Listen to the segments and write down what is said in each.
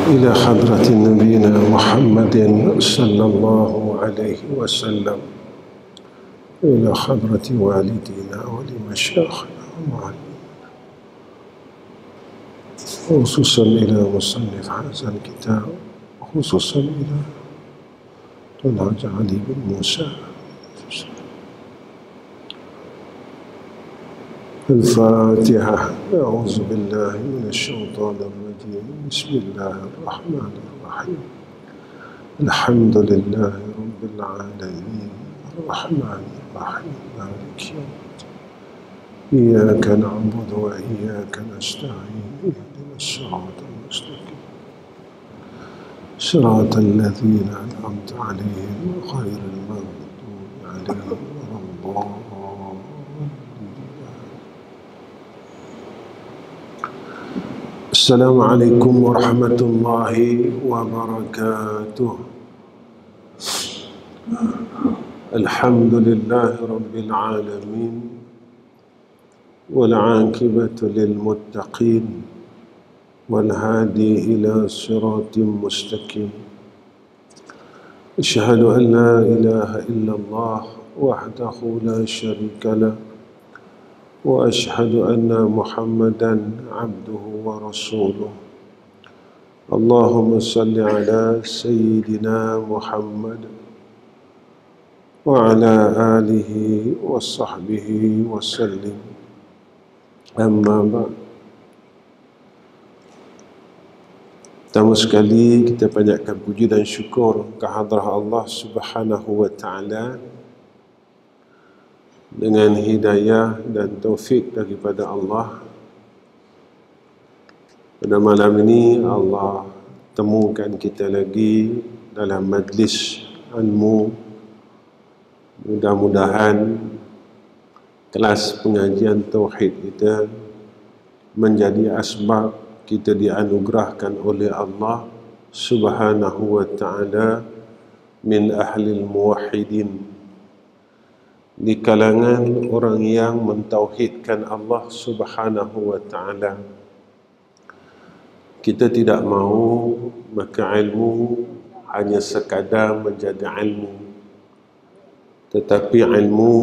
إلى حضرة نبينا محمد صلى الله عليه وسلم، إلى حضرة والدينا ولمشايخنا ومعلمينا، خصوصا إلى مصنف هذا الكتاب، خصوصا إلى طلعت علي بن موسى. الفاتحة. أعوذ بالله من الشيطان الرجيم. بسم الله الرحمن الرحيم. الحمد لله رب العالمين الرحمن الرحيم مالك يوم الدين، إياك نعبد وإياك نستعين، اهدنا الصراط المستقيم صراط الذين أنعمت عليهم غير المغضوب عليهم ولا الضالين. السلام عليكم ورحمة الله وبركاته. الحمد لله رب العالمين، والعاقبة للمتقين، والهادي إلى صراط مستقيم. أشهد أن لا إله إلا الله وحده لا شريك له، وأشهد أن محمدًا عبده ورسوله. اللهم صل على سيدنا محمد وعلى آله وصحبه وسلم. Amma ba'd. Pertama sekali kita panjatkan puji dan syukur kehadrat Allah Subhanahu wa taala dengan hidayah dan taufik daripada Allah. Pada malam ini Allah temukan kita lagi dalam majlis ilmu. Mudah-mudahan kelas pengajian tauhid kita menjadi asbab kita dianugerahkan oleh Allah Subhanahu wa taala min ahlil muwahhidin, di kalangan orang yang mentauhidkan Allah Subhanahu wa taala. Kita tidak mahu maka ilmu hanya sekadar menjadi ilmu, tetapi ilmu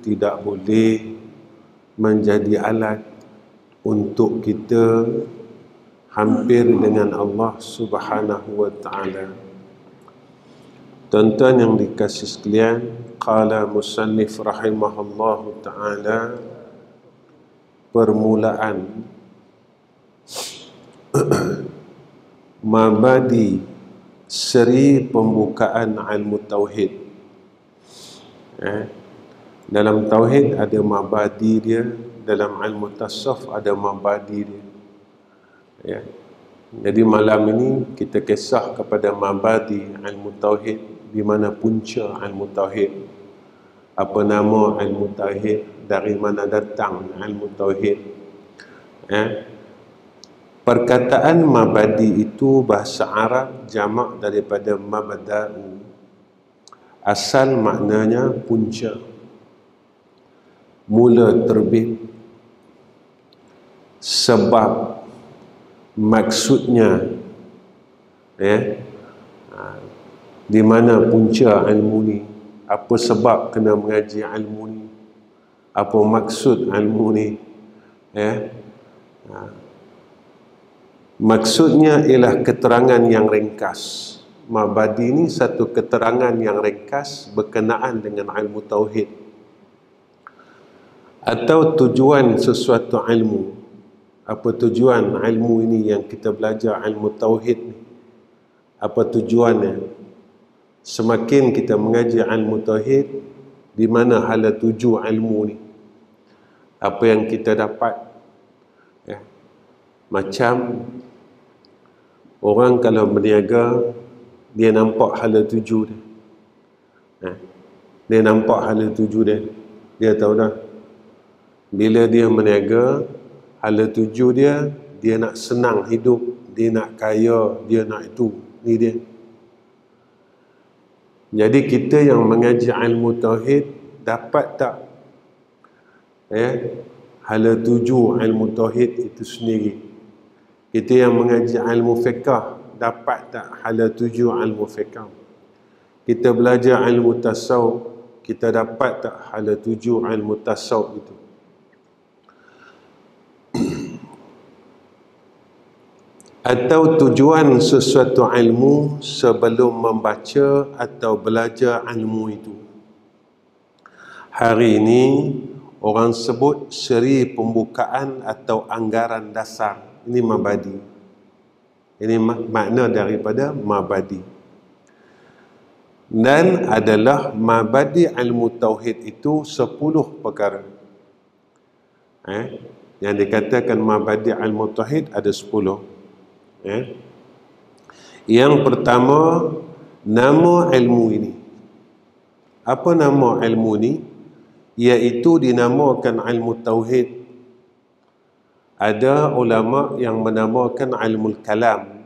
tidak boleh menjadi alat untuk kita hampir dengan Allah Subhanahu wa taala. Tuan-tuan yang dikasihi sekalian, qala musannif rahimahullahu taala, permulaan mabadi seri pembukaan ilmu tauhid. Dalam tauhid ada mabadi dia, dalam ilmu tasawuf ada mabadi dia. Jadi malam ini kita kisah kepada mabadi ilmu tauhid, di mana punca ilmu tauhid, apa nama ilmu tauhid, dari mana datang ilmu tauhid. Perkataan mabadi itu bahasa Arab jamak daripada mabda'u. Asal maknanya punca, mula terbit. Sebab maksudnya di mana punca ilmu ni, apa sebab kena mengaji ilmu ni, apa maksud ilmu ni. Maksudnya ialah keterangan yang ringkas. Mabadi ni satu keterangan yang ringkas berkenaan dengan ilmu tauhid, atau tujuan sesuatu ilmu. Apa tujuan ilmu ini yang kita belajar, ilmu tauhid ni? Apa tujuannya? Semakin kita mengaji ilmu tauhid, di mana hala tuju ilmu ni, apa yang kita dapat. Macam orang kalau berniaga, dia nampak hala tuju dia. Dia nampak hala tuju dia. Dia tahu dah, bila dia berniaga, hala tuju dia, dia nak senang hidup, dia nak kaya, dia nak itu. Ni dia. Jadi kita yang mengaji ilmu tauhid dapat tak hala tuju ilmu tauhid itu sendiri. Kita yang mengaji ilmu fiqh dapat tak hala tuju ilmu fiqh? Kita belajar ilmu tasawuf, kita dapat tak hala tuju ilmu tasawuf itu? Atau tujuan sesuatu ilmu sebelum membaca atau belajar ilmu itu? Hari ini orang sebut seri pembukaan atau anggaran dasar. Ini mabadi. Ini makna daripada mabadi. Dan adalah mabadi ilmu tauhid itu 10 perkara. Yang dikatakan mabadi ilmu tauhid ada 10. Yang pertama, nama ilmu ini. Apa nama ilmu ini? Iaitu dinamakan ilmu tauhid. Ada ulama yang menamakan ilmu kalam.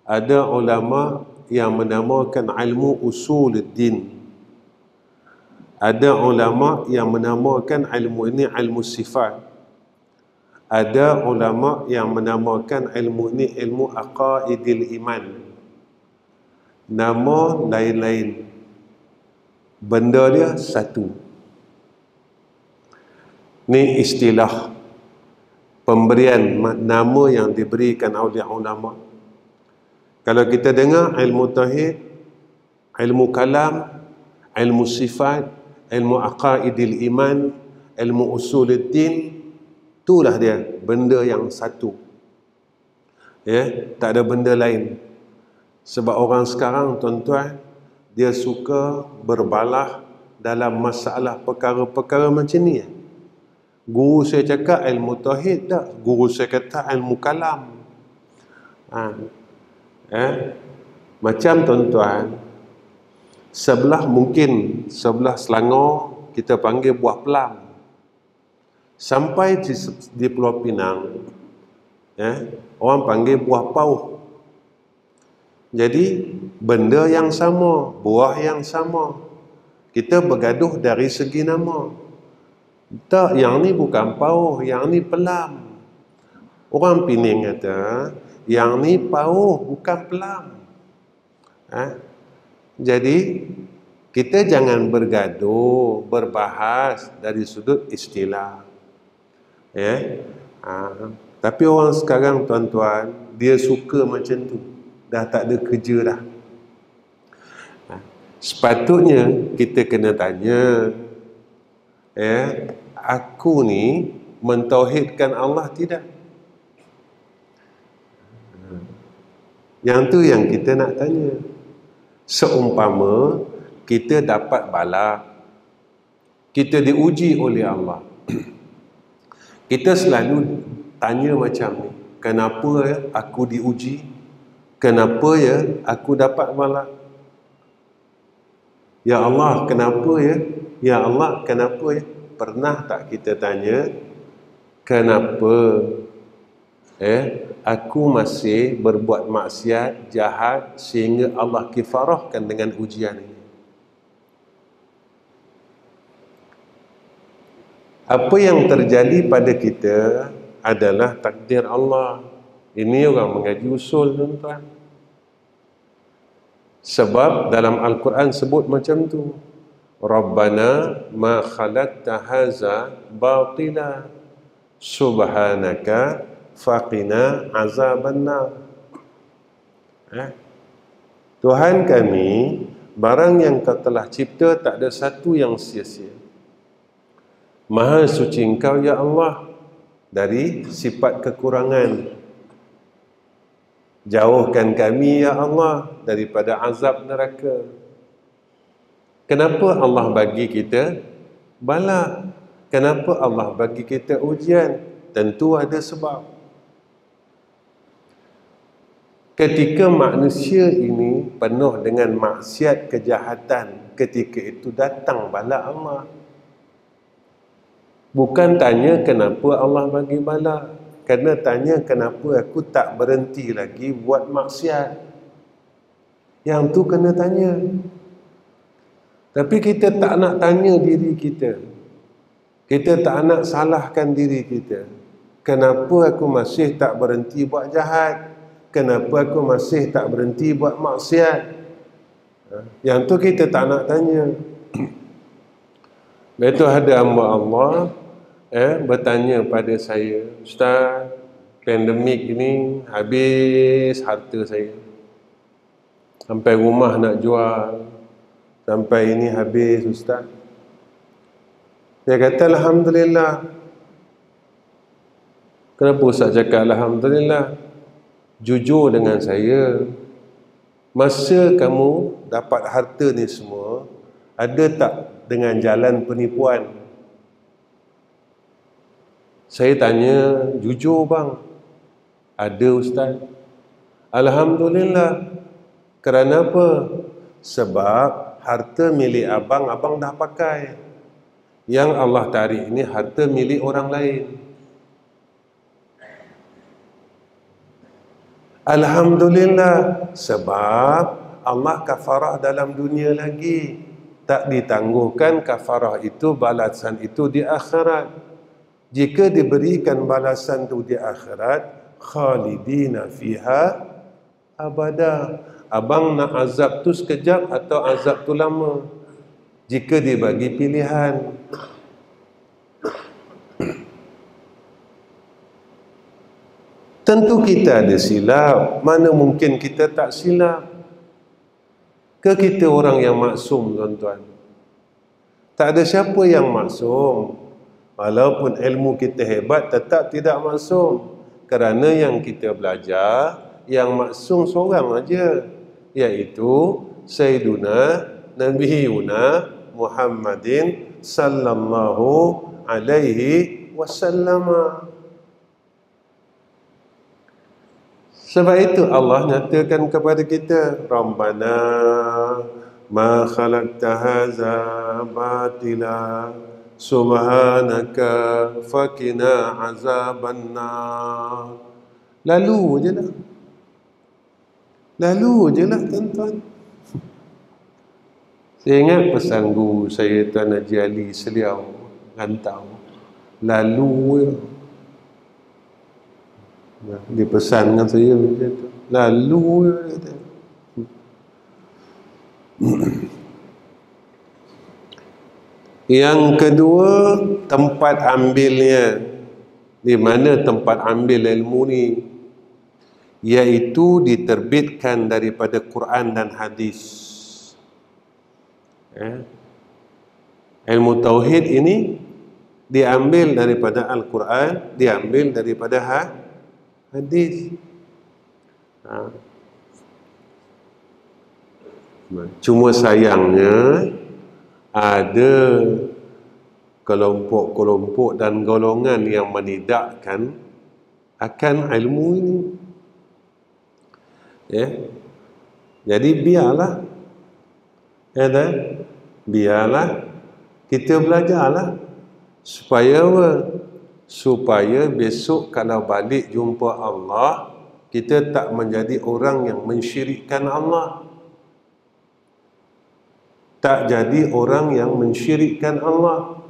Ada ulama yang menamakan ilmu usuluddin. Ada ulama yang menamakan ilmu ini ilmu sifat. Ada ulama yang menamakan ilmu ini ilmu aqaidil iman. Nama lain-lain. Benda dia satu. Ini istilah pemberian nama yang diberikan oleh ulama. Kalau kita dengar ilmu tauhid, ilmu kalam, ilmu sifat, ilmu aqaidil iman, ilmu usuluddin, itulah dia, benda yang satu. Tak ada benda lain. Sebab orang sekarang, tuan-tuan, dia suka berbalah dalam masalah perkara-perkara macam ni. Guru saya cakap ilmu tauhid tak, guru saya kata ilmu kalam. Macam tuan-tuan, mungkin sebelah Selangor kita panggil buah pelam. Sampai di Pulau Pinang, orang panggil buah pauh. Jadi benda yang sama, buah yang sama. Kita bergaduh dari segi nama. Tak, yang ni bukan pauh, yang ni pelam. Orang Pening kata, yang ni pauh, bukan pelam. Jadi, kita jangan bergaduh, berbahas dari sudut istilah. Tapi orang sekarang, tuan-tuan, dia suka macam tu. Dah tak ada kerja dah. Sepatutnya, kita kena tanya, aku ni mentauhidkan Allah tidak? Yang tu yang kita nak tanya. Seumpama kita dapat bala, kita diuji oleh Allah, kita selalu tanya macam ni, kenapa aku diuji? Kenapa aku dapat bala? Ya Allah, kenapa ya? Ya Allah, kenapa ya? Pernah tak kita tanya, kenapa aku masih berbuat maksiat, jahat, sehingga Allah kifarahkan dengan ujian ini? Apa yang terjadi pada kita adalah takdir Allah. Ini orang mengaji usul, tuan-tuan. Sebab dalam Al-Quran sebut macam tu. Rabbana ma khalaqta haza batila subhanaka faqina azabannar. Tuhan kami, barang yang kau telah cipta tak ada satu yang sia-sia. Maha suci engkau ya Allah dari sifat kekurangan. Jauhkan kami ya Allah daripada azab neraka. Kenapa Allah bagi kita bala? Kenapa Allah bagi kita ujian? Tentu ada sebab. Ketika manusia ini penuh dengan maksiat kejahatan, ketika itu datang bala Allah. Bukan tanya kenapa Allah bagi bala, kena tanya kenapa aku tak berhenti lagi buat maksiat. Yang tu kena tanya. Tapi kita tak nak tanya diri kita. Kita tak nak salahkan diri kita. Kenapa aku masih tak berhenti buat jahat? kenapa aku masih tak berhenti buat maksiat? Yang tu kita tak nak tanya. Begitu ada hamba Allah bertanya pada saya, Ustaz, pandemik ini habis harta saya. Sampai rumah nak jual, sampai ini habis Ustaz. Saya kata Alhamdulillah. Kenapa Ustaz cakap Alhamdulillah? Jujur dengan saya, masa kamu dapat harta ni semua, ada tak dengan jalan penipuan? Saya tanya, jujur bang, ada Ustaz. Alhamdulillah. Kerana apa? Sebab harta milik abang, abang dah pakai. Yang Allah tarik ini harta milik orang lain. Alhamdulillah. Sebab Allah kafarah dalam dunia lagi. Tak ditangguhkan kafarah itu, balasan itu di akhirat. Jika diberikan balasan itu di akhirat, khalidina fiha abada. Abang nak azab tu sekejap atau azab tu lama? Jika dibagi pilihan. Tentu kita ada silap. Mana mungkin kita tak silap? Ke kita orang yang maksum, tuan-tuan? Tak ada siapa yang maksum. Walaupun ilmu kita hebat, tetap tidak maksum. Kerana yang kita belajar, yang maksum seorang aja, iaitu Sayyiduna Nabiyuna Muhammadin sallallahu alaihi wasallam. Sebab itu Allah nyatakan kepada kita, Rabbana ma khalaqta hadza batila subhanaka faqina azabannar. Lalu je lah. Lalu je lah, tuan-tuan. Saya ingat pesan guru saya, Tuan Haji Ali Seliau, Rantau. Lalu je. Dia pesan dengan saya macam tu. Lalu je. Yang kedua, tempat ambilnya. Di mana tempat ambil ilmu ni? Iaitu diterbitkan daripada Quran dan hadis. Ilmu tauhid ini diambil daripada Al-Quran, diambil daripada hadis. Cuma sayangnya ada kelompok-kelompok dan golongan yang menidakkan akan ilmu ini. Jadi biarlah, biarlah kita belajarlah supaya apa? Supaya besok kalau balik jumpa Allah, kita tak menjadi orang yang mensyirikkan Allah. Tak jadi orang yang mensyirikkan Allah.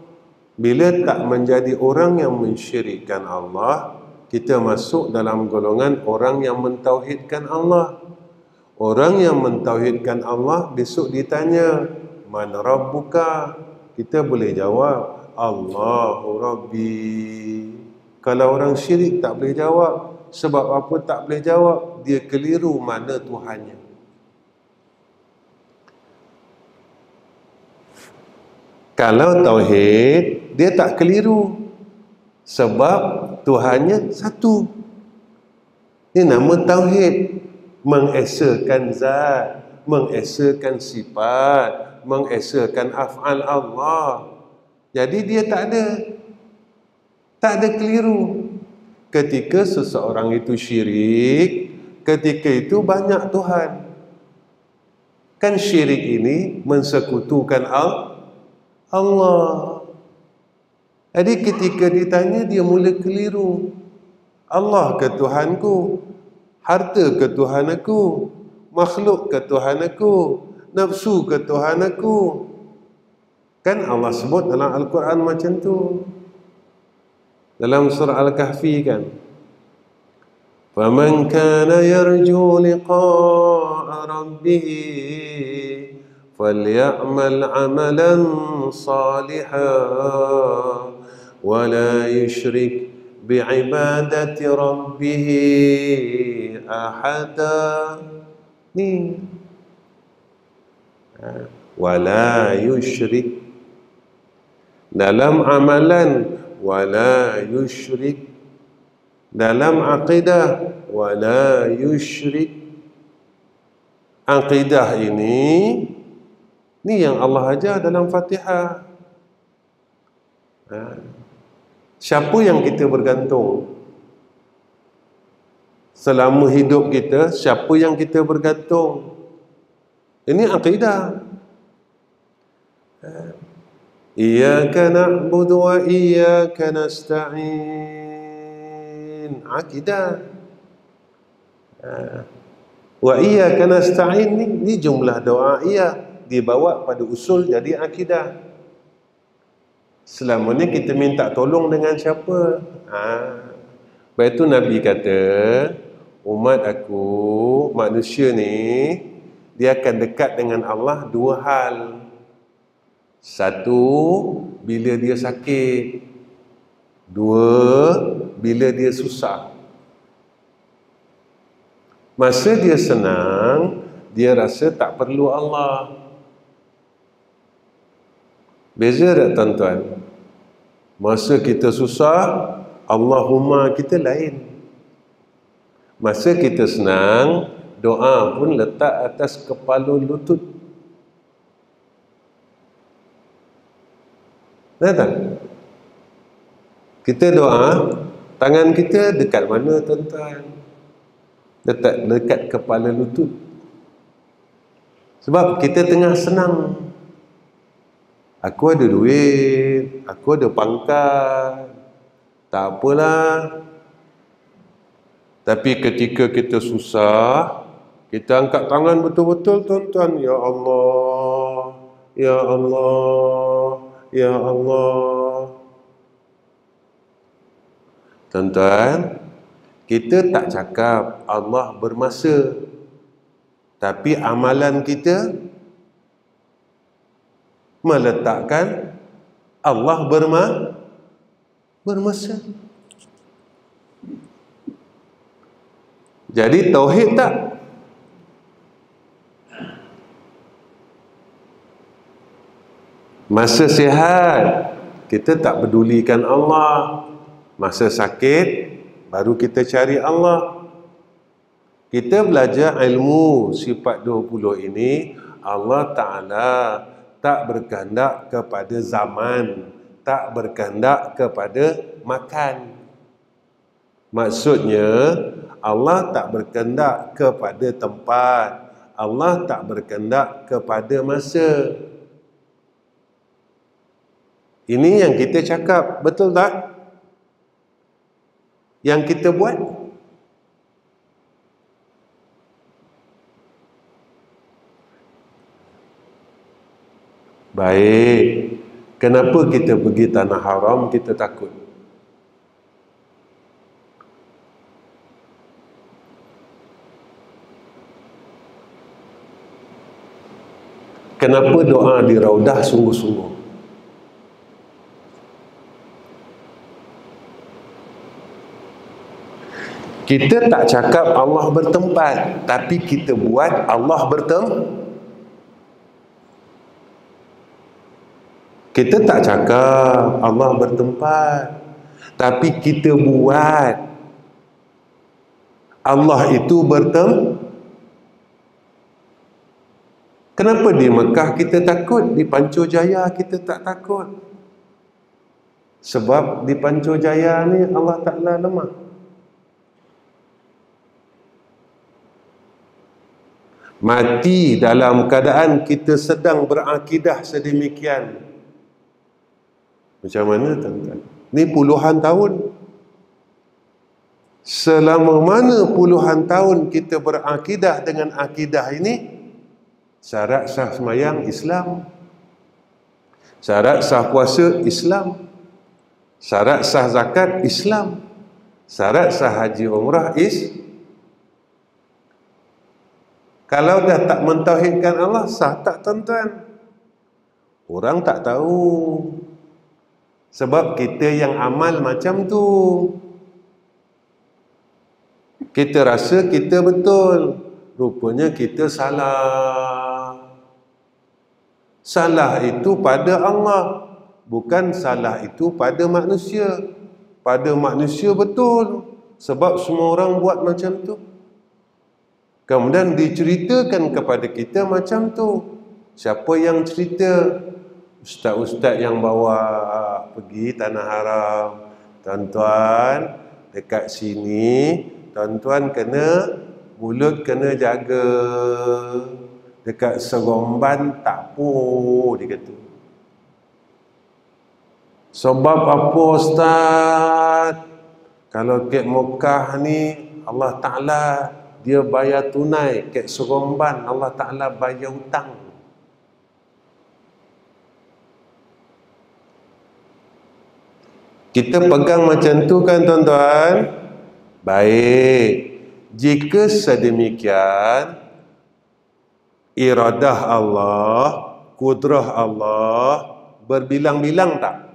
Bila tak menjadi orang yang mensyirikkan Allah, kita masuk dalam golongan orang yang mentauhidkan Allah. Orang yang mentauhidkan Allah besok ditanya, man rabbuka? Kita boleh jawab, Allahu Rabbi. Kalau orang syirik tak boleh jawab. Sebab apa tak boleh jawab? Dia keliru mana Tuhannya. Kalau tauhid, dia tak keliru. Sebab Tuhannya satu. Ini nama tauhid. Mengesakan zat, mengesakan sifat, mengesakan af'al Allah. Jadi dia tak ada keliru. Ketika seseorang itu syirik, ketika itu banyak Tuhan. Kan syirik ini mensekutukan Allah. Jadi ketika ditanya, dia mula keliru. Allah ke Tuhanku, harta ke Tuhan aku, makhluk ke Tuhan aku, nafsu ke Tuhan aku. Kan Allah sebut dalam Al-Quran macam tu. Dalam surah Al-Kahfi kan, فمن كان يرجو لقاء ربه فليعمل عملا صالحا ولا يشرك بعبادة ربه أحدا. Ni wala yusyrik, dalam amalan wala yusyrik, dalam akidah wala yusyrik. Akidah ini yang Allah ajar dalam Fatihah. Siapa yang kita bergantung selama hidup kita? Siapa yang kita bergantung? Ini akidah. Iyyaka na'budu wa iyyaka nasta'in. Akidah. Wa iyyaka nasta'in ni jumlah doa dibawa pada usul jadi akidah. Selama ni kita minta tolong dengan siapa? Sebab itu Nabi kata, umat aku, manusia ni, dia akan dekat dengan Allah dua hal. Satu, bila dia sakit. Dua, bila dia susah. Masa dia senang, dia rasa tak perlu Allah. Beza tak tuan-tuan? Masa kita susah, Allahumma kita lain. Masa kita senang, doa pun letak atas kepala lutut. Tahu tak? Kita doa, tangan kita dekat mana tuan-tuan? Dekat kepala lutut. Sebab kita tengah senang. Aku ada duit, aku ada pangkat, tak apalah. Tapi ketika kita susah, kita angkat tangan betul-betul tuan-tuan. Ya Allah, Ya Allah, Ya Allah. Tuan-tuan, kita tak cakap Allah bermasa, tapi amalan kita meletakkan Allah bermasa. Jadi tauhid tak? Masa sihat kita tak pedulikan Allah. Masa sakit baru kita cari Allah. Kita belajar ilmu sifat 20 ini, Allah Ta'ala tak berkehendak kepada zaman, tak berkehendak kepada makan. Maksudnya Allah tak berkehendak kepada tempat, Allah tak berkehendak kepada masa. Ini yang kita cakap, betul tak? Yang kita buat. Baik. Kenapa kita pergi tanah haram kita takut? Kenapa doa di Raudah sungguh-sungguh? Kita tak cakap Allah bertempat, tapi kita buat Allah Kita tak cakap Allah bertempat, tapi kita buat Allah itu Kenapa di Mekah kita takut, di Panco Jaya kita tak takut? Sebab di Panco Jaya ni Allah Ta'ala lemah. Mati dalam keadaan kita sedang berakidah sedemikian. Macam mana tuan-tuan? Ni puluhan tahun. Selama mana puluhan tahun kita berakidah dengan akidah ini? Syarat sah sembahyang Islam, syarat sah puasa Islam, syarat sah zakat Islam, syarat sah haji umrah Kalau dah tak mentauhidkan Allah, sah tak tuan-tuan? Orang tak tahu. Sebab kita yang amal macam tu. Kita rasa kita betul, rupanya kita salah. Salah itu pada Allah, bukan salah itu pada manusia. Pada manusia betul, sebab semua orang buat macam tu. Kemudian diceritakan kepada kita macam tu. Siapa yang cerita? Ustaz-ustaz yang bawa pergi tanah haram. Tuan-tuan, dekat sini tuan-tuan kena, mulut kena jaga. Dekat Seremban tak apa, dia kata. Sebab apa Ustaz? Kalau kat Mekah ni Allah Ta'ala dia bayar tunai, kat Seremban Allah Ta'ala bayar hutang. Kita pegang macam tu kan tuan-tuan? Baik. Jika sedemikian, iradah Allah, kudrah Allah berbilang-bilang tak?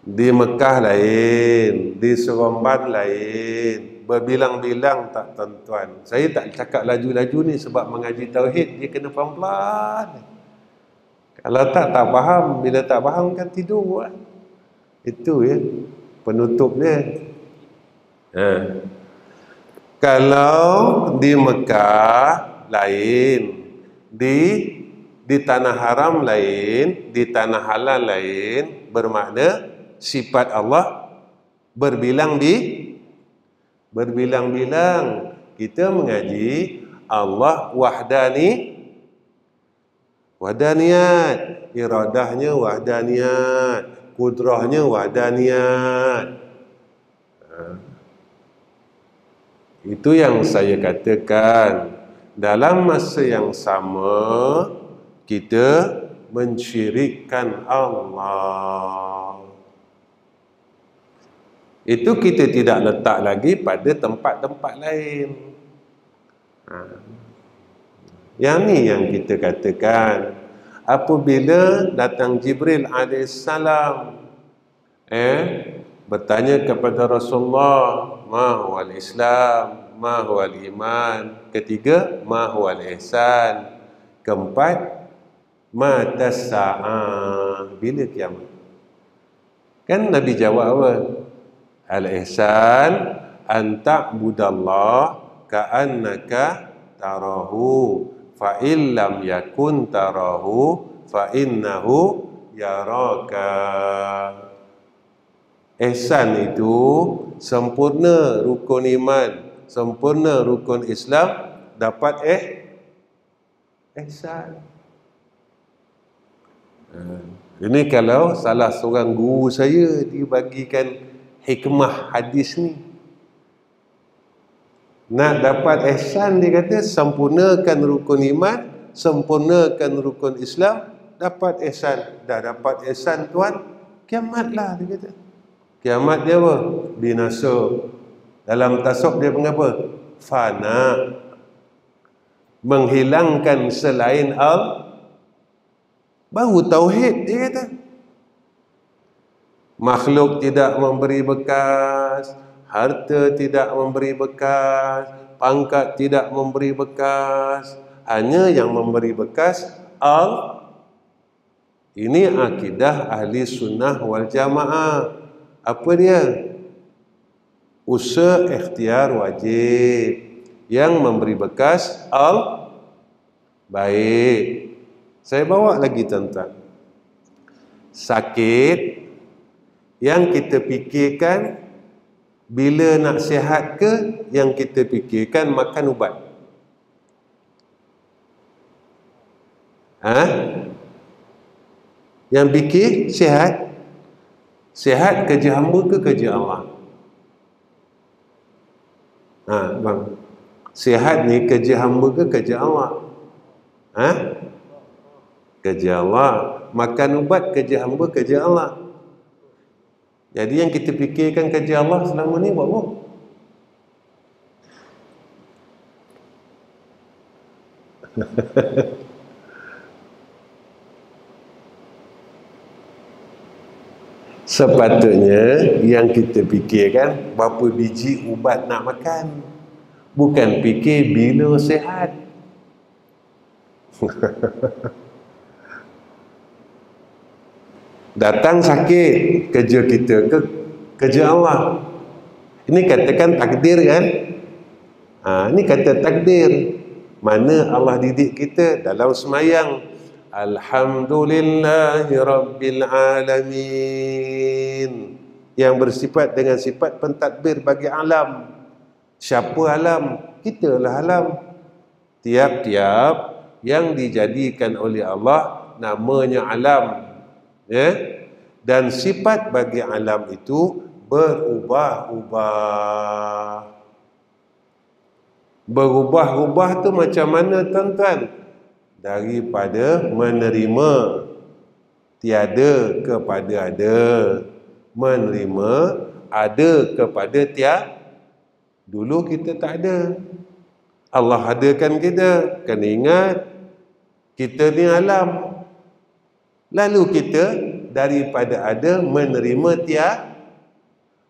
Di Mekah lain, di Seremban lain, berbilang-bilang tak tuan-tuan? Saya tak cakap laju-laju ni sebab mengaji tauhid dia kena pelan-pelan. Kalau tak faham, bila tak faham kan tidur kan? Itu ya penutupnya. Kalau di Mekah lain, di tanah haram lain, di tanah halal lain, bermakna sifat Allah berbilang-bilang. Kita mengaji Allah wahdaniyat, iradahnya wahdaniyat, kudrahnya wahdaniyat. Itu yang saya katakan. Dalam masa yang sama kita mensyirikkan Allah. Itu kita tidak letak lagi pada tempat-tempat lain. Yang ni yang kita katakan. Apabila datang Jibril alaihissalam bertanya kepada Rasulullah, ma huwal Islam, ma huwal iman. Ketiga, ma huwal ihsan. Keempat, matas sa'ah, bila kiamat? Kan Nabi jawab apa? Al-ihsan an ta'budallah ka'annaka tarahu fa illam yakun tarahu fa innahu yaraka. Ihsan itu sempurna rukun iman, sempurna rukun Islam, dapat ihsan. Ini kalau salah seorang guru saya dibagikan hikmah hadis ni. Nak dapat ihsan, dia kata sempurnakan rukun iman, sempurnakan rukun Islam, dapat ihsan. Dah dapat ihsan tuan, kiamatlah, dia kata. Kiamat dia apa? Binasa. Dalam tasawuf dia mengapa? Fana. Menghilangkan selain Allah. Baru tauhid, dia kata. Makhluk tidak memberi bekas, harta tidak memberi bekas, pangkat tidak memberi bekas, hanya yang memberi bekas Allah. Ini akidah ahli sunnah wal jamaah. Apa dia? Usaha ikhtiar wajib. Yang memberi bekas Allah. Baik. Saya bawa lagi tuan-tuan. Sakit yang kita fikirkan bila nak sihat ke, yang kita fikirkan makan ubat? Yang fikir sihat, sihat kerja hamba ke kerja Allah? Bang, sihat ni kerja hamba ke kerja Allah? Kerja Allah. Makan ubat kerja hamba, kerja Allah. Jadi yang kita fikirkan kerja Allah selama ni buat apa? Sepatutnya yang kita fikirkan berapa biji ubat nak makan, bukan fikir bila sihat. Datang sakit, kerja kita ke kerja Allah. Ini katakan takdir kan? Ini kata takdir. Mana Allah didik kita dalam semayang. Alhamdulillahi Rabbil Alamin. Yang bersifat dengan sifat pentadbir bagi alam. Siapa alam? Kitalah alam. Tiap-tiap yang dijadikan oleh Allah namanya alam. Ya? Dan sifat bagi alam itu berubah-ubah. Berubah-ubah tu macam mana tuan-tuan? Daripada menerima tiada kepada ada, menerima ada kepada tiada. Dulu kita tak ada, Allah adakan kita. Kena ingat, kita ni alam. Lalu kita daripada ada menerima tiada.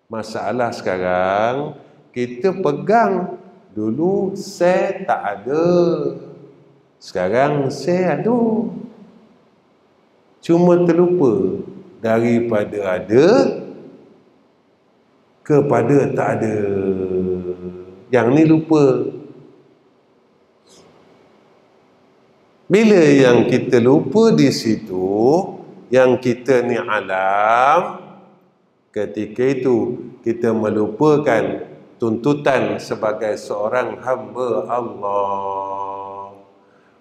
Masalah sekarang kita pegang. Dulu saya tak ada, sekarang saya ada. Cuma terlupa daripada ada kepada tak ada. Yang ni lupa. Bila yang kita lupa di situ, yang kita ni alam, ketika itu kita melupakan tuntutan sebagai seorang hamba Allah.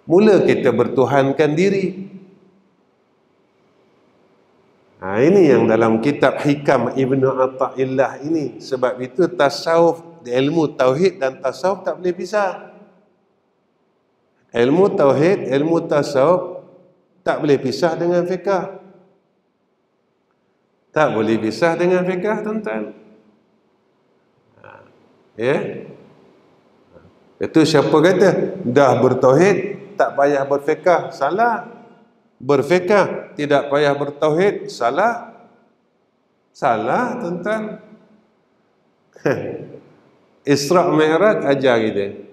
Mula kita bertuhankan diri. Ini yang dalam kitab Hikam Ibnu Athaillah ini. Sebab itu tasawuf, ilmu tauhid dan tasawuf tak boleh pisah. Ilmu tauhid, ilmu tasawuf tak boleh pisah dengan fiqh. Tak boleh pisah dengan fiqh, tuan-tuan. Ya. Itu siapa kata dah bertauhid tak payah berfiqh? Salah. Berfiqh tidak payah bertauhid? Salah. Salah, tuan-tuan. Isra' Mi'raj ajar kita.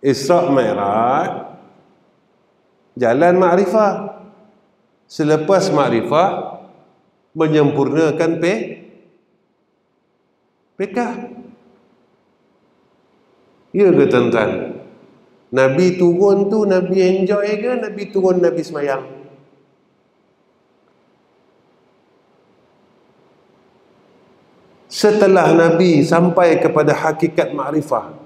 Isra' Mi'raj jalan makrifah. Selepas makrifah menyempurnakan fiqh. Ya ke tuan-tuan? Nabi turun tu Nabi enjoy ke? Nabi turun Nabi semayang? Setelah Nabi sampai kepada hakikat makrifah,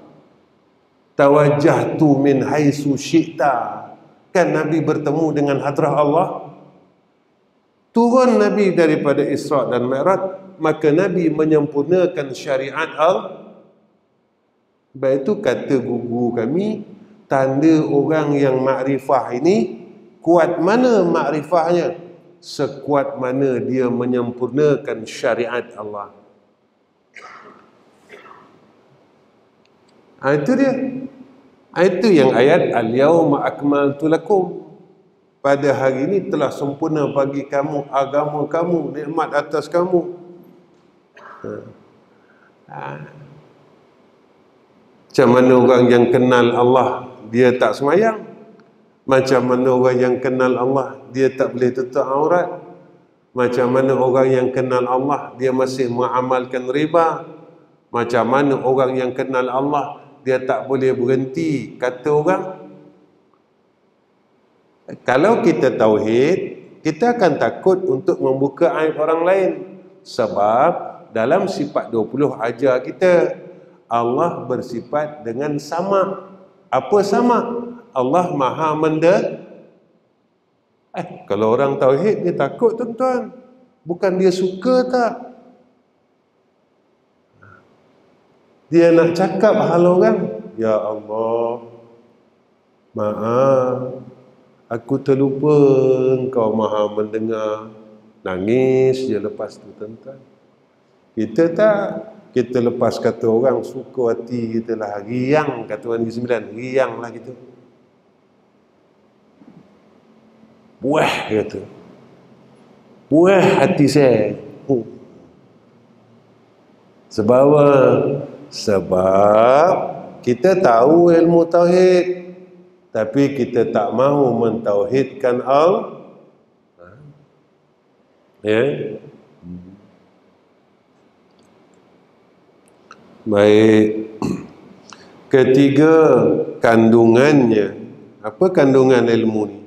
tawajjahtu min haitsu syi'ta, kan Nabi bertemu dengan hadrah Allah. Turun Nabi daripada Isra' dan Mi'raj, maka Nabi menyempurnakan syariat Allah. Sebab itu kata guru kami, tanda orang yang makrifah ini, kuat mana makrifahnya? Sekuat mana dia menyempurnakan syariat Allah. Itu dia. Itu yang ayat al-yauma akmaltu lakum. Pada hari ini telah sempurna bagi kamu agama kamu, nikmat atas kamu. Macam mana orang yang kenal Allah dia tak semayang? Macam mana orang yang kenal Allah dia tak boleh tutup aurat? Macam mana orang yang kenal Allah dia masih mengamalkan riba? Macam mana orang yang kenal Allah dia tak boleh berhenti kata orang? Kalau kita tauhid, kita akan takut untuk membuka aib orang lain. Sebab dalam sifat 20 ajar kita, Allah bersifat dengan sama. Apa sama? Allah maha kalau orang tauhid dia takut, tuan-tuan. Bukan dia suka tak. Dia nak cakap hal orang, ya Allah, maaf, aku terlupa engkau maha mendengar. Nangis je lepas tu, tuan-tuan. Kita tak, kita lepas kata orang suka hati kita lah, riang kata orang Negeri Sembilan, riang lah kita. Buah kata, buah hati saya. Sebab apa? Sebab kita tahu ilmu tauhid, tapi kita tak mahu mentauhidkan Allah. Ya. Baik. Ketiga, kandungannya. Apa kandungan ilmu ni?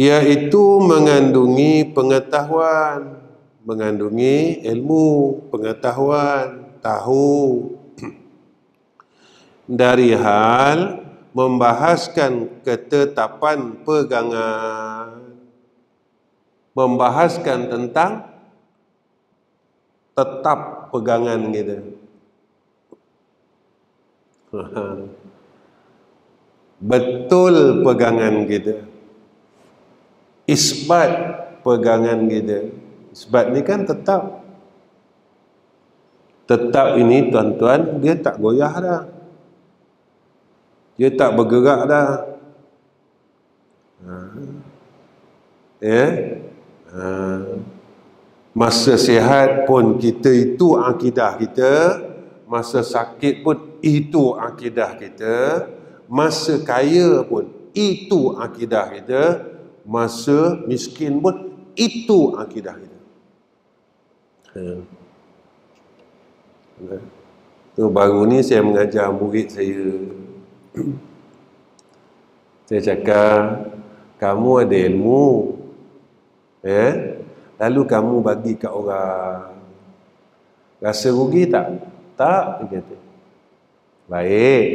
Iaitu mengandungi pengetahuan, mengandungi ilmu, pengetahuan, tahu dari hal membahaskan ketetapan pegangan, membahaskan tentang tetap pegangan kita. Betul pegangan kita, isbat pegangan kita. Isbat ni kan tetap. Tetap ini tuan-tuan, dia tak goyah dah, dia tak bergerak dah. Masa sihat pun kita itu akidah kita, masa sakit pun itu akidah kita, masa kaya pun itu akidah kita, masa miskin pun itu akidah kita. Tu baru ni saya mengajar murid saya. Saya cakap, kamu ada ilmu, lalu kamu bagi kat orang, rasa rugi tak? Tak, dia kata. Baik,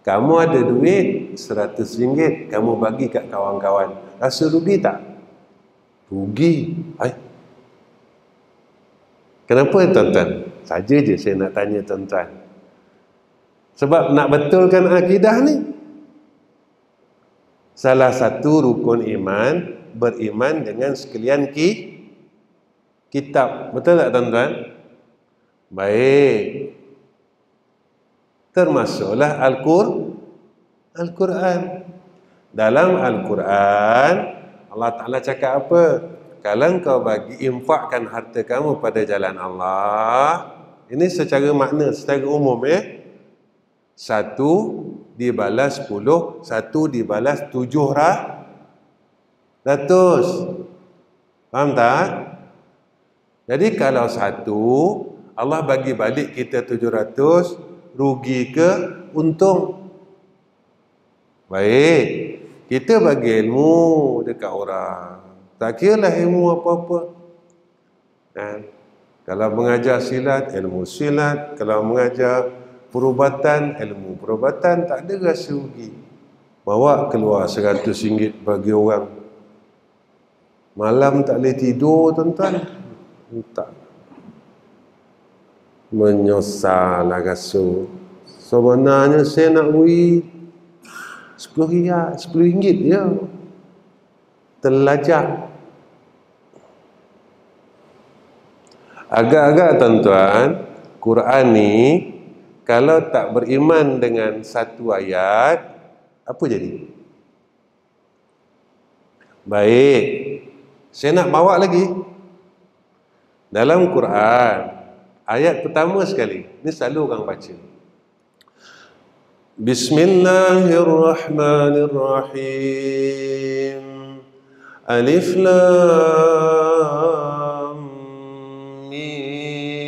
kamu ada duit RM100, kamu bagi kat kawan-kawan, rasa rugi tak? Rugi. Kenapa tuan-tuan? Saja je saya nak tanya tuan-tuan. Sebab nak betulkan akidah ni, salah satu rukun iman, beriman dengan sekalian kitab. Betul tak tuan-tuan? Baik. Termasuklah Al-Quran. Dalam Al-Quran, Allah Ta'ala cakap apa? Kalau kau bagi, infakkan harta kamu pada jalan Allah. Ini secara makna, secara umum satu dibalas 10, satu dibalas 700. Faham tak? Jadi kalau satu, Allah bagi balik kita 700, rugi ke untung? Baik, kita bagi ilmu dekat orang, tak kira lah ilmu apa-apa. Kalau mengajar silat, ilmu silat. Kalau mengajar perubatan, ilmu perubatan. Tak ada rasa rugi. Bawa keluar RM100 bagi orang, malam tak boleh tidur tuan-tuan. Tak. Menyusahlah rasa. Sebenarnya saya nak beri RM10 ya. Terlajak. Agak-agak tuan-tuan, Quran ni kalau tak beriman dengan satu ayat, apa jadi? Baik, saya nak bawa lagi. Dalam Quran, ayat pertama sekali, ni selalu orang baca. Bismillahirrahmanirrahim. Alif Lam Mim.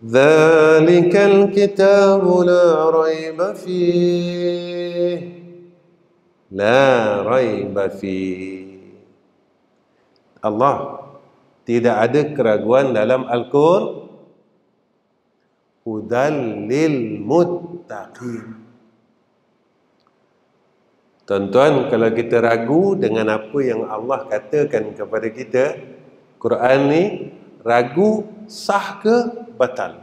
Dzalikal kitabu la raiba fihi. La raiba fihi. Allah, tidak ada keraguan dalam Al-Quran. Hudal lil muttaqin. Tuan-tuan, kalau kita ragu dengan apa yang Allah katakan kepada kita, Quran ni, ragu sah ke batal?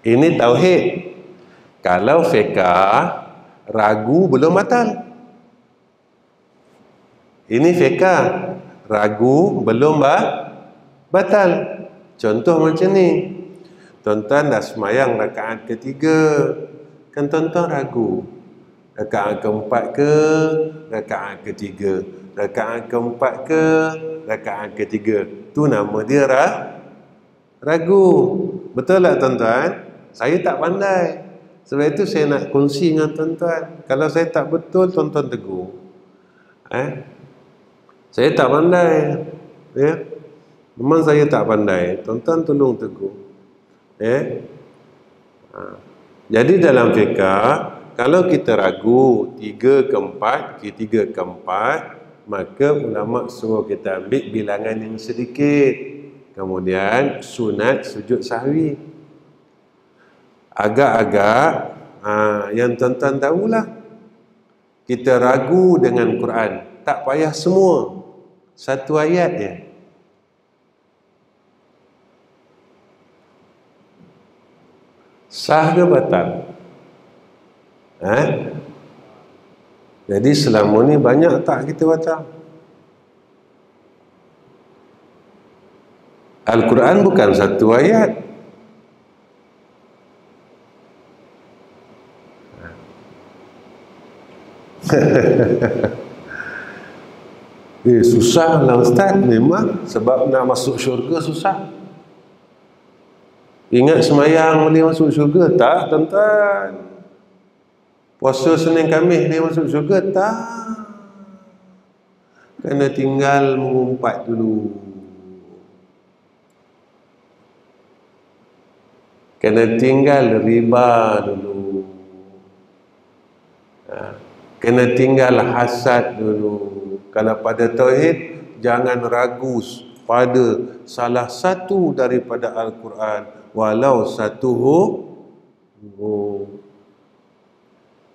Ini tauhid. Kalau fiqh, ragu belum batal. Ini fiqah. Ragu belum batal. Contoh macam ni. Tuan-tuan dah semayang rakaat ketiga. Kan tuan-tuan ragu. Rakaat keempat ke rakaat ketiga? Rakaat keempat ke rakaat ketiga? Tu nama dia ragu. Betul tak tuan-tuan? Saya tak pandai. Sebab itu saya nak kongsi dengan tuan-tuan. Kalau saya tak betul, tuan-tuan tegur. Saya tak pandai. Ya. Memang saya tak pandai. Tuan-tuan tolong tegur. Jadi dalam fiqah, kalau kita ragu 3 ke 4, 3 ke 4, maka ulama suruh kita ambil bilangan yang sedikit. Kemudian sunat sujud sahwi. Agak-agak yang tuan-tuan tahulah, kita ragu dengan Quran, tak payah semua, satu ayat je. Sah ke batal? Jadi selama ni banyak tak kita batal? Al-Quran bukan satu ayat. Susah lah Ustaz, memang. Sebab nak masuk syurga susah. Ingat semayang boleh masuk syurga? Tak, tuan-tuan. Puasa Senin Khamis dia masuk syurga? Tak. Kena tinggal mengumpat dulu. Kena tinggal riba dulu. Kena tinggal hasad dulu. Kalau pada tauhid, jangan ragu pada salah satu daripada Al-Quran, walau satu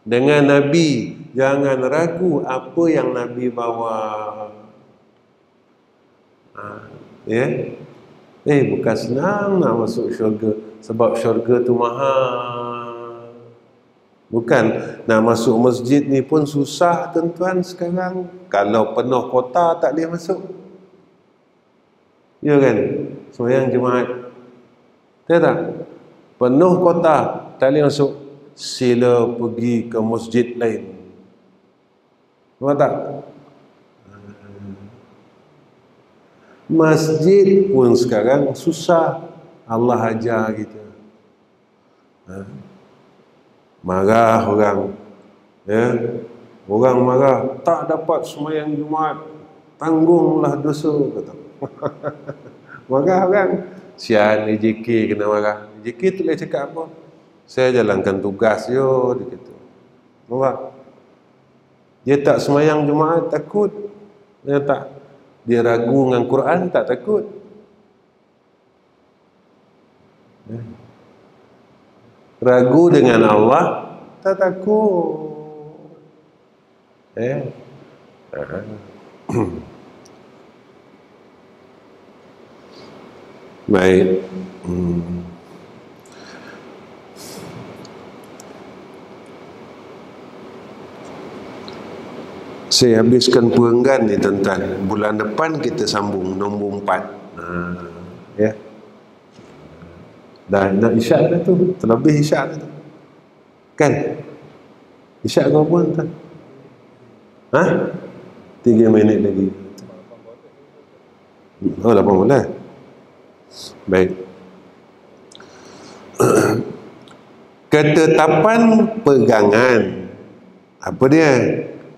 dengan Nabi, jangan ragu apa yang Nabi bawa. Bukan senang nak masuk syurga, sebab syurga tu mahal. Bukan nak masuk masjid ni pun susah tuan-tuan sekarang. Kalau penuh kota tak boleh masuk. Ya kan? Sembahyang Jumaat. Tahu tak? Penuh kota tak boleh masuk. Sila pergi ke masjid lain. Nampak tak? Masjid pun sekarang susah. Allah ajar kita. Marah orang. Orang marah, tak dapat sembahyang Jumaat, tanggunglah dosa, kata. Marah orang. Sian JK kena marah. JK tu boleh cakap apa? Saya jalankan tugas yo, dia kata. Nampak? Dia tak sembahyang Jumaat takut. Dia tak. Dia ragu dengan Quran tak takut. Ragu dengan Allah tak takut. Baik. Saya habiskan perenggan ni tuan-tuan. Bulan depan kita sambung nombor 4. Ya. Dah nak isyak dah tu. Terlebih isyak dah tu. Kan? Isyak kau pun tuan. 3 minit lagi. Oh, 18. Baik. Ketetapan pegangan. Apa dia?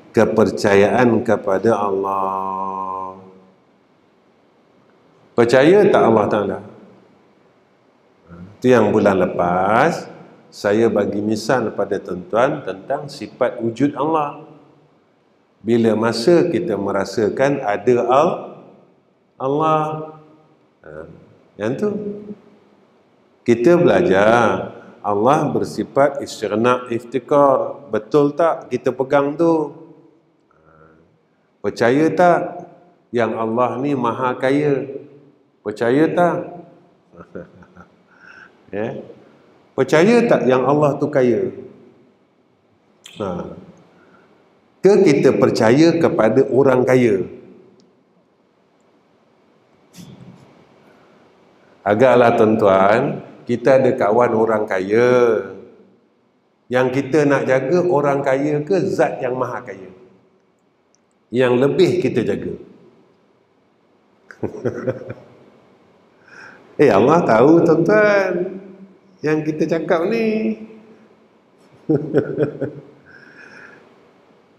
Kepercayaan kepada Allah. Percaya tak Allah Ta'ala? Itu yang bulan lepas saya bagi misal pada tuan-tuan tentang sifat wujud Allah. Bila masa kita merasakan ada Allah, yang tu kita belajar Allah bersifat istighna iftikar. Betul tak kita pegang tu? Percaya tak yang Allah ni maha kaya? Percaya tak? Percaya tak yang Allah tu kaya? ke kita percaya kepada orang kaya? Agaklah tuan-tuan, kita ada kawan orang kaya. Yang kita nak jaga orang kaya ke zat yang maha kaya? Yang lebih kita jaga. Allah tahu tuan-tuan yang kita cakap ni.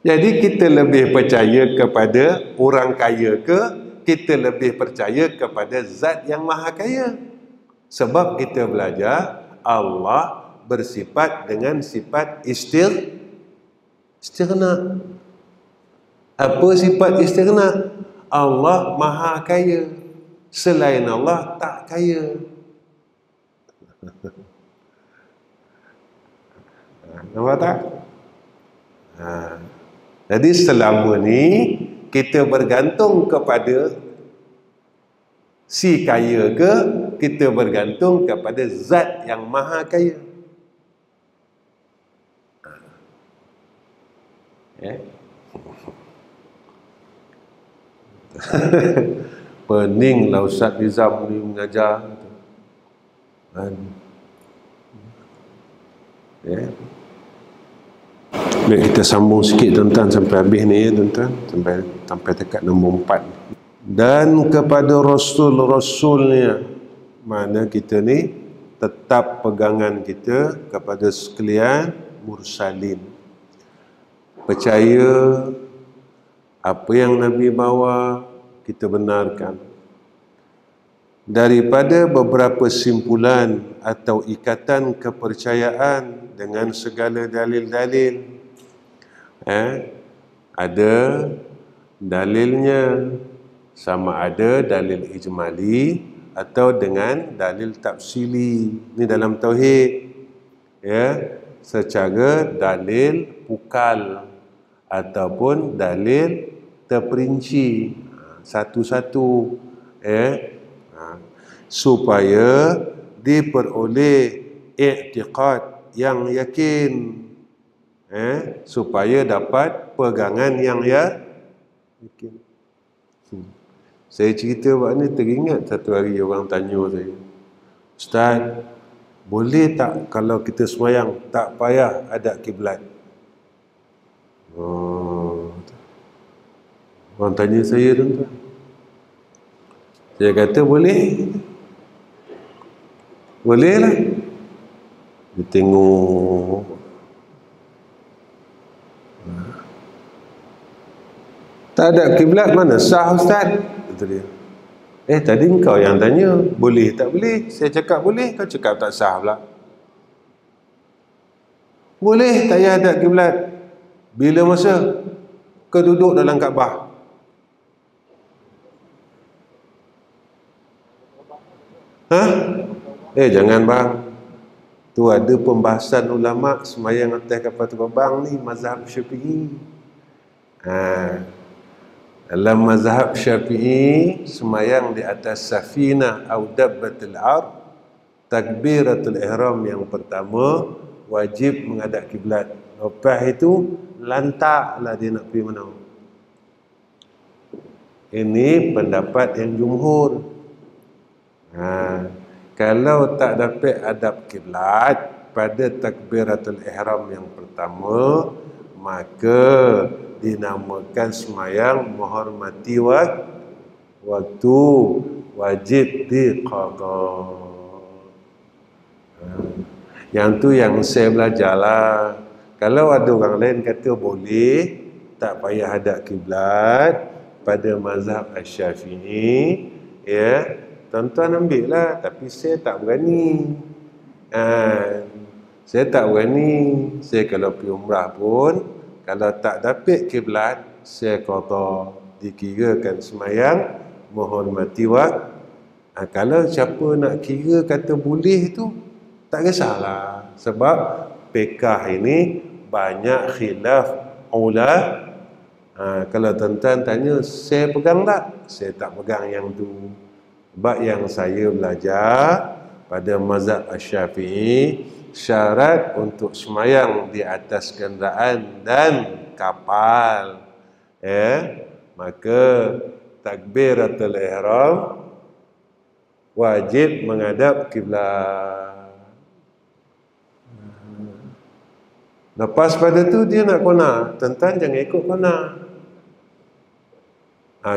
Jadi kita lebih percaya kepada orang kaya ke kita lebih percaya kepada zat yang maha kaya? Sebab kita belajar Allah bersifat dengan sifat istighna. Apa sifat istighna? Allah maha kaya, selain Allah tak kaya. Nampak tak? Jadi selama ni kita bergantung kepada si kaya ke kita bergantung kepada zat yang maha kaya? Peninglah Ustaz Nizam ni mengajar. Baik, kita sambung sikit tuan-tuan sampai habis ni ya tuan-tuan, sampai dekat nombor 4. Dan kepada rasul-rasulnya, mana kita ni tetap pegangan kita kepada sekalian mursalin. Percaya apa yang Nabi bawa, kita benarkan. Daripada beberapa simpulan atau ikatan kepercayaan dengan segala dalil-dalil, ada dalilnya, sama ada dalil ijmali atau dengan dalil tafsili. Ini dalam tauhid, secara dalil pukal ataupun dalil terperinci satu-satu, supaya diperoleh i'tiqad yang yakin, supaya dapat pegangan yang yakin. Saya cerita buat ni teringat satu hari orang tanya saya, Ustaz, boleh tak kalau kita semayang tak payah hadap kiblat? Orang tanya saya tuan-tuan. Saya kata boleh. Boleh lah. Dia tengok. Tak ada kiblat mana sah Ustaz? Kata dia. Tadi engkau yang tanya boleh tak boleh. Saya cakap boleh, kau cakap tak sah pula. Boleh tak payah hadap kiblat. Bila masa kau duduk dalam Kaabah? Jangan bang. Tu ada pembahasan ulama semayang atas kapal terbang ni mazhab Syafi'i. Dalam mazhab Syafi'i, semayang di atas safinah atau dabbatul ard, takbiratul ihram yang pertama wajib menghadap kiblat. Lepas itu lantaklah dia nak pergi mana. Ini pendapat yang jumhur. Kalau tak dapat hadap kiblat pada takbiratul ihram yang pertama, maka dinamakan semayang menghormati waktu, wajib diqadha. Yang tu yang saya belajarlah. Kalau ada orang lain kata boleh, tak payah hadap kiblat pada mazhab Asy-Syafi'i, tuan-tuan ambil lah, tapi saya tak berani. Saya tak berani. Saya kalau pergi umrah pun, kalau tak dapat kiblat, saya qadha, dikirakan semayang menghormati waktu. Kalau siapa nak kira kata boleh tu, tak kisahlah. Sebab fiqh ini banyak khilaf ulama. Kalau tuan-tuan tanya, saya pegang tak? Saya tak pegang yang tu. Sebab yang saya belajar pada mazhab Asy-Syafi'i, syarat untuk semayang di atas kenderaan dan kapal, maka takbiratul ihram wajib menghadap kiblat. Lepas pada tu dia nak kona, tuan-tuan jangan ikut kona.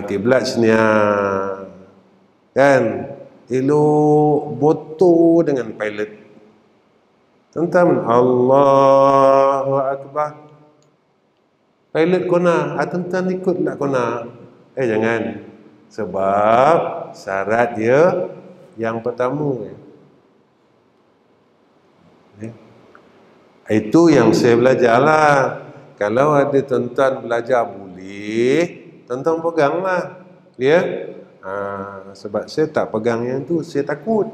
Kiblat seniang. Kan? Elok boto dengan pilot. Tuan-tuan, Allahu Akbar. Pilot kona, tuan-tuan ikutlah kona. Jangan. Sebab syarat dia yang pertama. Itu yang saya belajar lah. Kalau ada tuan-tuan belajar boleh, tuan-tuan peganglah. Sebab saya tak pegang yang tu, saya takut.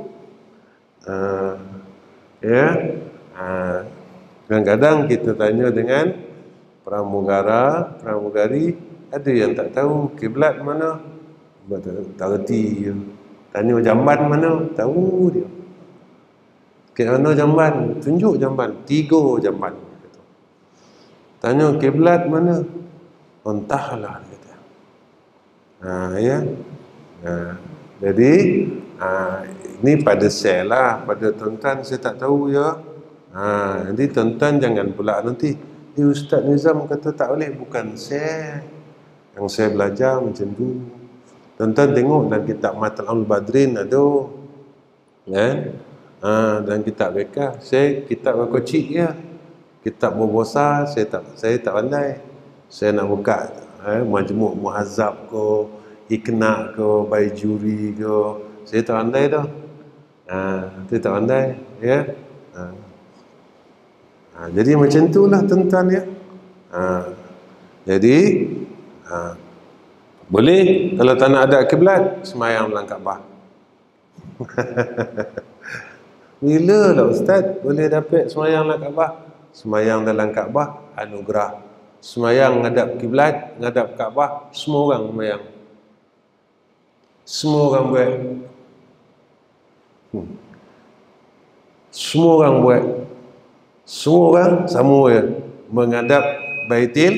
Kadang-kadang kita tanya dengan pramugari, ada yang tak tahu kiblat mana, tak reti. Tanya jamban mana, tahu dia. Ke mana jamban? Tunjuk jamban. 3 jamban. Tanya kiblat mana? Entahlah, kata. Jadi ini pada saya lah, pada tuan-tuan saya tak tahu ya. Jadi tuan-tuan jangan pula nanti Ustaz Nizam kata tak boleh. Bukan saya. Yang saya belajar macam tu. Tuan-tuan tengok dalam kitab Matla'ul Badrin ada. Dan kitab mereka, saya kitab kecil je. Kitab berbesar saya tak pandai. Saya nak buka Majmu' Muhazzab ke, Iqna' ke, Baijuri ke, saya tak pandai dah. Saya tak pandai, ya. Jadi macam itulah tuan-tuan ya. Jadi boleh kalau tak nak ada kiblat, semayang dalam Kaabah. Bila lah Ustaz boleh dapat semayang dalam Kaabah? Semayang dalam Kaabah anugerah. Semayang ngadap kiblat, ngadap Kaabah, semua orang semayang. Semua orang buat. Semua orang buat. Semua orang sama ya, menghadap Baitul.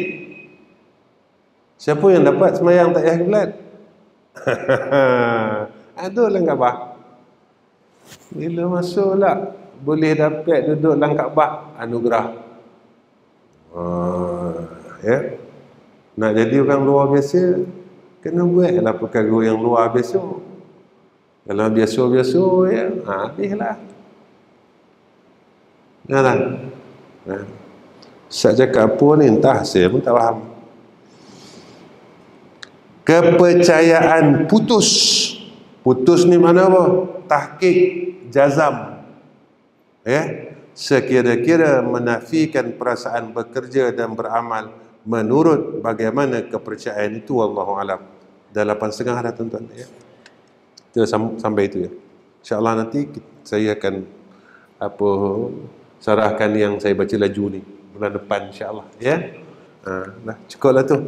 Siapa yang dapat semayang tak payah kiblat? Ada dalam Kaabah. Bila masuklah boleh dapat duduk dalam Kaabah, anugerah. Nak jadi orang luar biasa, kena buatlah perkara yang luar biasa. Kalau biasa-biasa ya, habislah. Janganlah. Ustaz cakap apa ni, entah saya pun tak faham. Kepercayaan putus. Putus ni mana apa? Tahqiq, jazam. Sekira-kira menafikan perasaan bekerja dan beramal menurut bagaimana kepercayaan itu, wallahu alam. Dah 8.30 dah tuan-tuan ya. Kita sampai itu ya. InsyaAllah nanti saya akan sarahkan yang saya baca laju ni bulan depan insyaAllah ya. Dah cukuplah tu.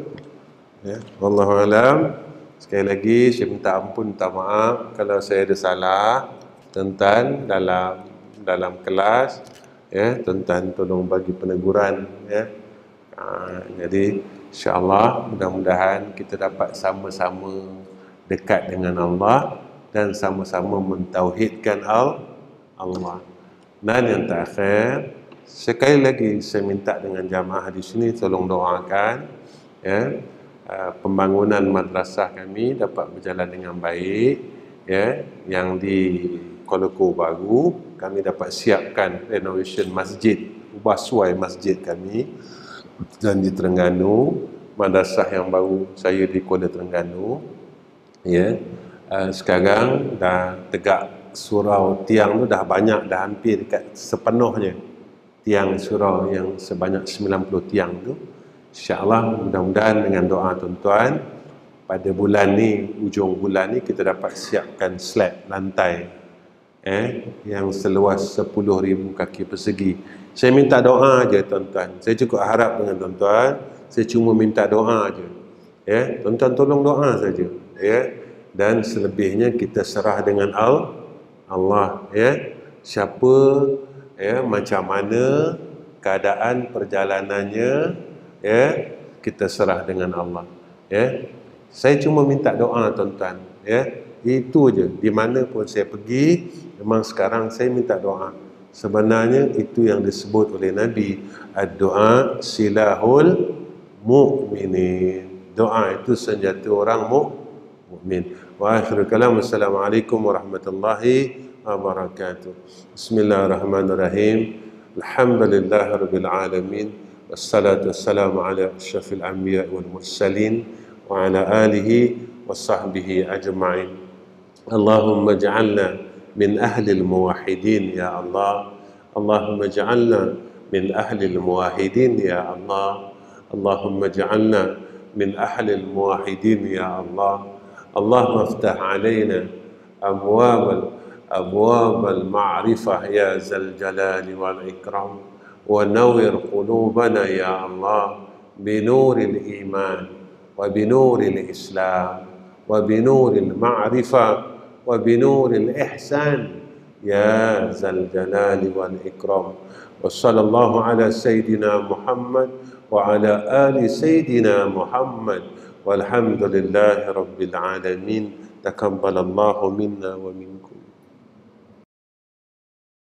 Ya, wallahu alam. Sekali lagi saya minta ampun, minta maaf kalau saya ada salah tuan-tuan dalam kelas ya. Tuan-tuan tolong bagi peneguran ya. Jadi insyaAllah mudah-mudahan kita dapat sama-sama dekat dengan Allah dan sama-sama mentauhidkan Allah. Dan yang terakhir, sekali lagi saya minta dengan jamaah di sini tolong doakan ya, pembangunan madrasah kami dapat berjalan dengan baik ya. Yang di Kuala Lumpur baru kami dapat siapkan renovation masjid, ubah suai masjid kami. Dan di Terengganu, madrasah yang baru saya di Kuala Terengganu ya. Sekarang dah tegak surau tiang tu dah banyak, dah hampir dekat sepenuhnya tiang surau yang sebanyak 90 tiang tu. InsyaAllah mudah-mudahan dengan doa tuan-tuan pada bulan ni, ujung bulan ni kita dapat siapkan slab lantai yang seluas 10,000 kaki persegi. Saya minta doa je tuan-tuan. Saya cukup harap dengan tuan-tuan. Saya cuma minta doa je. Ya, tuan-tuan tolong doa saja. Ya. Dan selebihnya kita serah dengan Allah ya. Siapa ya, macam mana keadaan perjalanannya, ya, kita serah dengan Allah, ya. Saya cuma minta doa tuan-tuan, ya. Itu je. Di mana pun saya pergi, memang sekarang saya minta doa. Sebenarnya itu yang disebut oleh Nabi, ad-doa silahul mu'minin. Doa itu senjata orang mukmin. Wa akhiru kalam, assalamualaikum warahmatullahi wabarakatuh. Bismillahirrahmanirrahim. Alhamdulillahirabbil alamin. Wassalatu wassalamu ala asyrafil anbiya wal mursalin wa ala alihi washabbihi ajma'in. Allahumma ja'alna min ahli al-muwahhidin ya Allah. Allahumma ja'alna min ahli al-muwahhidin ya Allah. Allahumma ja'alna min ahli al-muwahhidin ya Allah. Allahumma iftah 'alaina أبواب المعرفة يا ذا الجلال والإكرام ونور قلوبنا يا الله بنور الإيمان وبنور الإسلام وبنور المعرفة وبنور الإحسان يا ذا الجلال والإكرام. وصلى الله على سيدنا محمد وعلى آل سيدنا محمد والحمد لله رب العالمين. تقبل الله منا ومنكم.